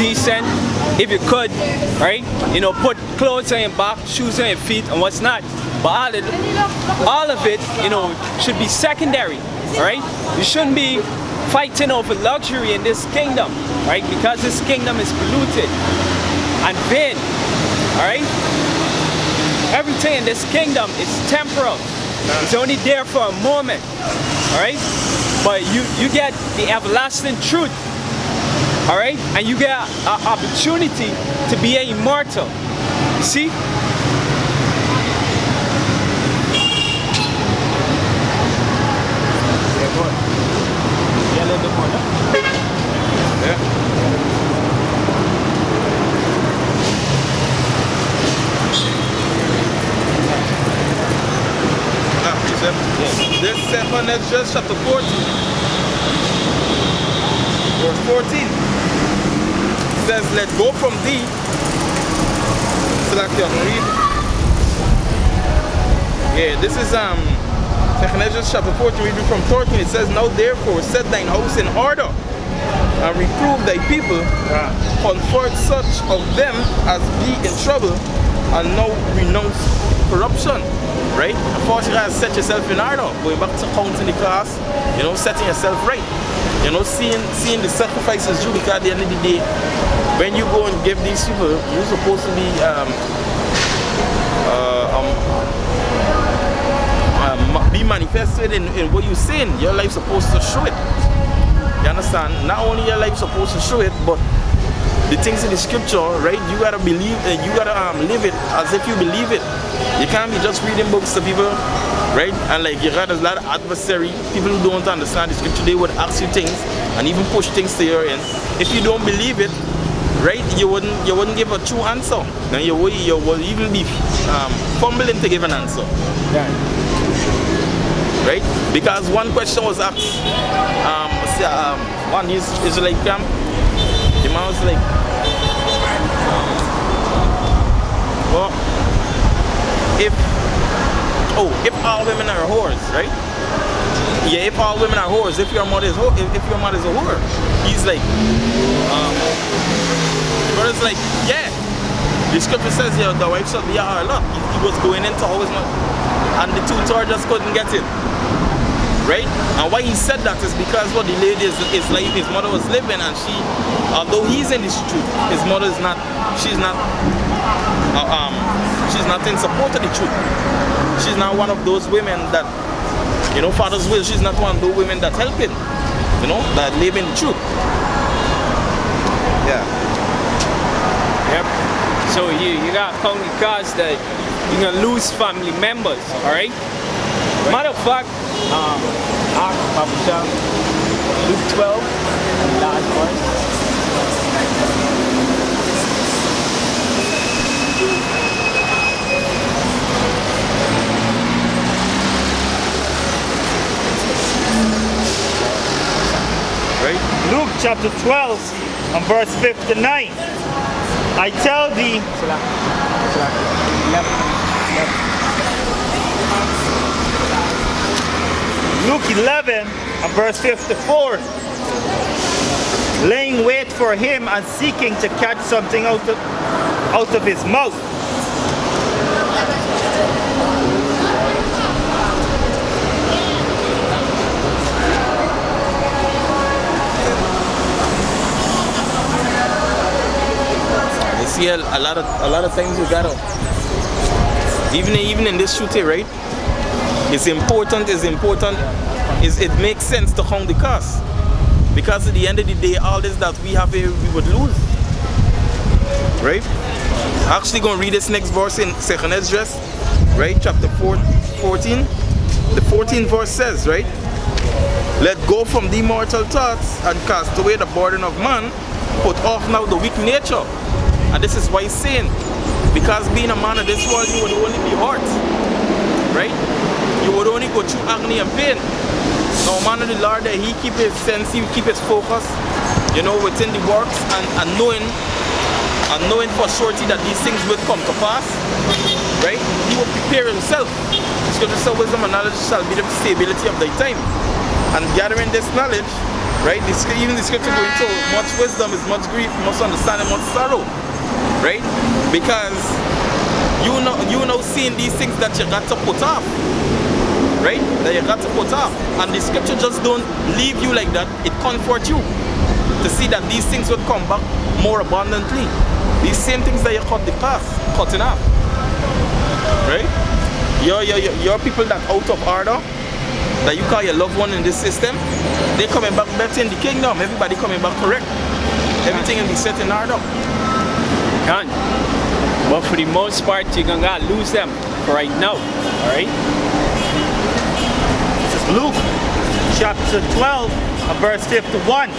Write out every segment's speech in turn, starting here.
decent if you could, right? You know, put clothes on your back, shoes on your feet, and what's not. But all of it, you know, should be secondary, right? You shouldn't be fighting over luxury in this kingdom, right? Because this kingdom is polluted and vain, all right? Everything in this kingdom is temporal. It's only there for a moment, all right? But you get the everlasting truth, all right? And you get an opportunity to be immortal. You see? Yeah, a little bit more, no? Yeah. This Genesis chapter 14, verse 14 says, "Let go from thee," so that you can read. Yeah, this is Genesis chapter 14, reading from 13. It says, "Now therefore set thine house in order, and reprove thy people, comfort such of them as be in trouble, and now renounce corruption." Right? First you gotta set yourself in order. Going back to counting the class, you know, setting yourself right. You know, seeing the sacrifices due, because at the end of the day, when you go and give these people, you're supposed to be be manifested in what you're saying. Your life's supposed to show it. You understand? Not only your life's supposed to show it, but the things in the scripture, right? You gotta believe it, you gotta live it as if you believe it. You can't be just reading books to people, right? And like you got a lot of adversary, people who don't understand the scripture, they would ask you things and even push things to your end. If you don't believe it, right, you wouldn't give a true answer. Then you will even be fumbling to give an answer. Yeah. Right? Because one question was asked, one Israelite camp, the man was like, well, if all women are whores, right? Yeah, if all women are whores, if your mother is a whore, he's like, the brother's like, yeah, the scripture says, yeah, the wife shall be a harlot. He was going into how his mother, and the tutor just couldn't get it. Right? And why he said that is because what the lady is like, his mother was living, and she, although he's in this truth, his mother is not, she's not in support of the truth. She's not one of those women that, you know, father's will, she's not one of those women that helping, you know, that live in the truth. Yeah. Yep. So you got county cards that you're gonna lose family members, alright? Matter of fact, Luke 12, last verse. Right? Luke chapter 12 and verse 59. I tell thee, Luke 11 and verse 54, laying wait for him and seeking to catch something out of his mouth. You see a lot of things you gotta, even in this shooting, right? It's important, it makes sense to count the cost. Because at the end of the day, all this that we have here, we would lose. Right? Actually going to read this next verse in Genesis, right? Chapter 14. The 14th verse says, right? Let go from the mortal thoughts and cast away the burden of man. Put off now the weak nature. And this is why he's saying, because being a man of this world, you would only be hurt. Right? You would only go through agony and pain. Now, man of the Lord, he keep his sense, he keep his focus, you know, within the works and knowing for surety that these things will come to pass, right? He will prepare himself. Scripture says, wisdom and knowledge shall be the stability of thy time. And gathering this knowledge, right? Even the scripture going to much wisdom is much grief, much understanding, much sorrow, right? Because you know seeing these things that you got to put off, right? That you got to put off, and the scripture just don't leave you like that. It comforts you to see that these things would come back more abundantly. These same things that you cutting off, right? Your people that out of order, that you call your loved one in this system, they coming back better in the kingdom. Everybody coming back correct. Everything will be set in order. Can. But for the most part, you're gonna lose them for right now. Alright? This is Luke chapter 12 and verse 51.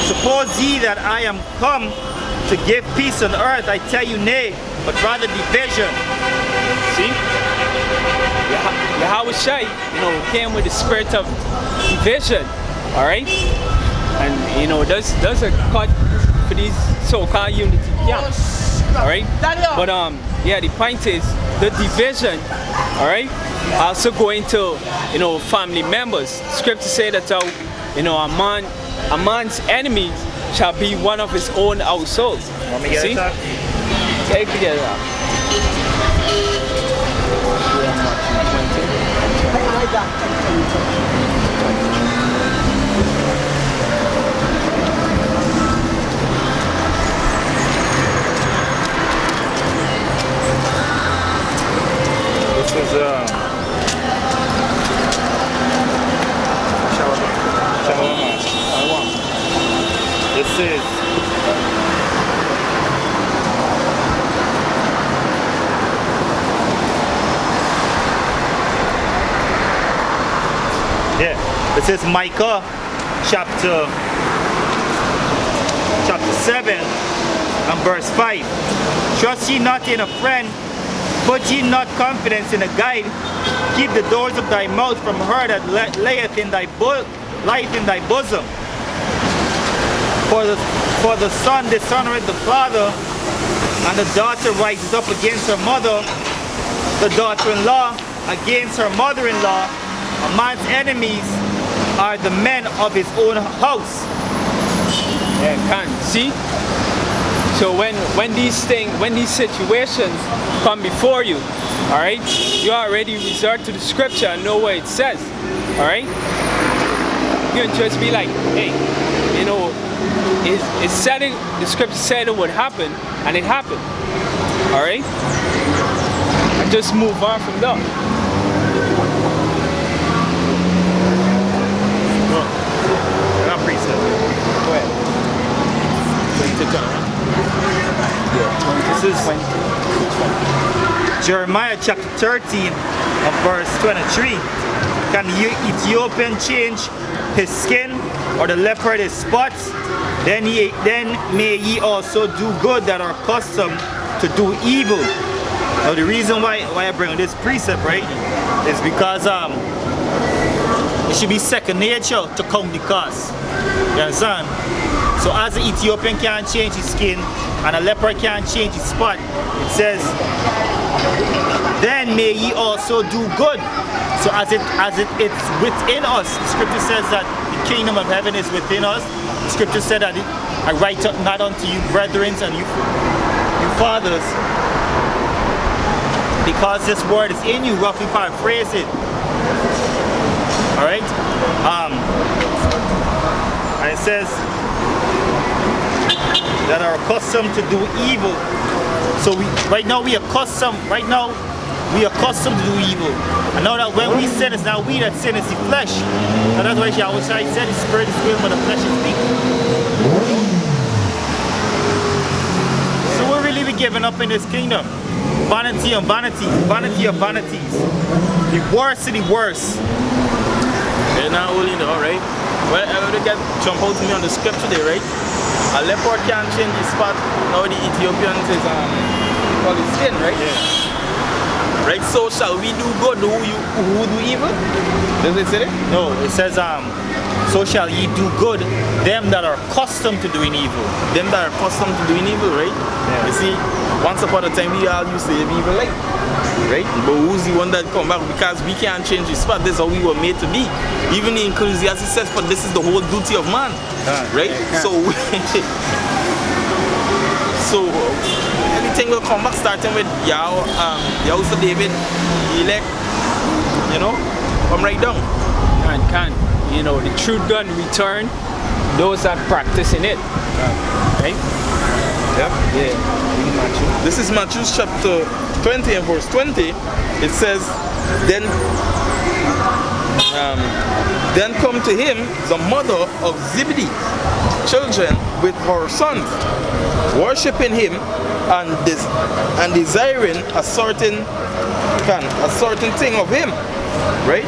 Suppose ye that I am come to give peace on earth, I tell you nay, but rather division. See? Yahushua, came with the spirit of division. Alright? And there's a cut for these so-called unity camps. Alright? But yeah, the point is the division, alright, also going to family members. Scripture say that a man's enemy shall be one of his own household. Want me to get See? it, sir? Yeah, you can get it out. This is this is this is Micah chapter 7 and verse 5. Trust ye not in a friend, put ye not confidence in a guide. Keep the doors of thy mouth from her that layeth in thy life in thy bosom. For the son dishonoreth the father, and the daughter rises up against her mother, the daughter-in-law against her mother-in-law. A man's enemies are the men of his own house. Yeah, can see. So when these situations come before you, all right, you already resort to the scripture and know what it says, all right. You can just be like, hey, it's said the scripture said it would happen, and it happened, all right. And just move on from there. Go ahead. This is Jeremiah chapter 13 and verse 23. Can the Ethiopian change his skin, or the leopard his spots? Then may ye also do good that are accustomed to do evil. Now the reason why I bring this precept, right, is because it should be second nature to count the cost. You understand? So as the Ethiopian can't change his skin and a leopard can't change his spot, it says, then may ye also do good. So as it's within us, the scripture says that the kingdom of heaven is within us. The scripture said that I write not unto you brethren and you fathers, because this word is in you, roughly paraphrase it. Alright? And it says that are accustomed to do evil. So right now we are accustomed to do evil. And now that when we sin, it's not we that sin, it's the flesh. And that's why Yahushua said the spirit is willing, but the flesh is weak. So we're really be giving up in this kingdom. Vanity on vanity, vanity of vanities. The worst of the worst. They're not only know, right? Well, I want to jump out to me on the scripture there, right? A leopard can't change his spot. Now the Ethiopians is called his skin, right? Yeah. Right. So shall we do good? Who do evil? Does it say it? No, it says so shall ye do good them that are accustomed to doing evil. Them that are accustomed to doing evil, right? You see, once upon a time we all used to live evil life, right? But who's the one that come back? Because we can't change the spot. This is how we were made to be. Even the Ecclesiastes says, for this is the whole duty of man, right? So, so everything will come back, starting with the house of David, the elect, you know, come right down. Can. You know, the truth gonna return those that practice in it. Right? Yeah. Yeah. This is Matthew chapter 20 and verse 20. It says, then come to him the mother of Zebedee's children with her sons, worshiping him and desiring a certain thing of him, right?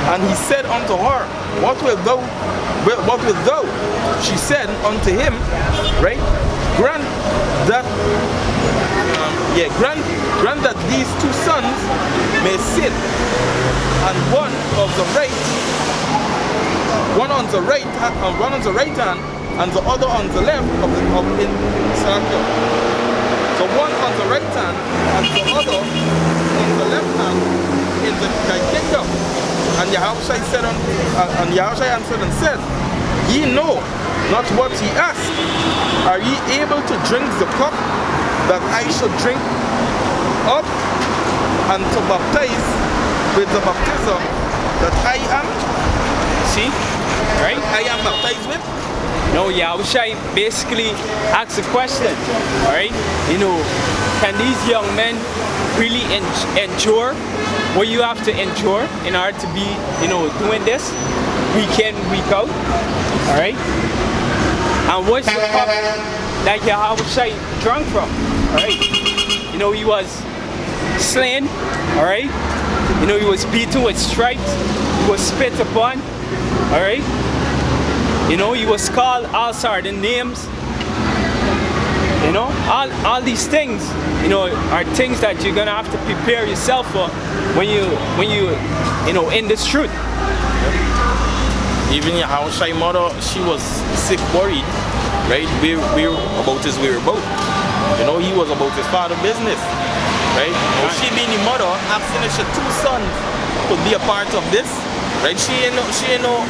And he said unto her, what wilt thou? She said unto him, right? Grant that these two sons may sit, and one on the right hand, and the other on the left of in circle. So one on the right hand and the other on the left hand in the kingdom. And Yahushua answered and said, ye know not what ye ask. Are ye able to drink the cup that I should drink of, and to baptize with the baptism that I am? See? Right? I am baptized with? No, Yahushua basically asks a question. Alright? You know, can these young men really endure what you have to endure in order to be, you know, doing this week in, week out? Alright? And what's the cup that Yahushua drank from? Alright? You know, he was slain, alright? You know, he was beaten with stripes, he was spit upon, alright? You know, he was called all sorts of names. You know, all these things, you know, are things that you're gonna have to prepare yourself for when you know, in this truth. Even Yahushua's mother, she was sick, worried, right? We're about his whereabouts. You know, he was about his father's business, right? Now, she being the mother, asking her two sons to be a part of this, right? She ain't know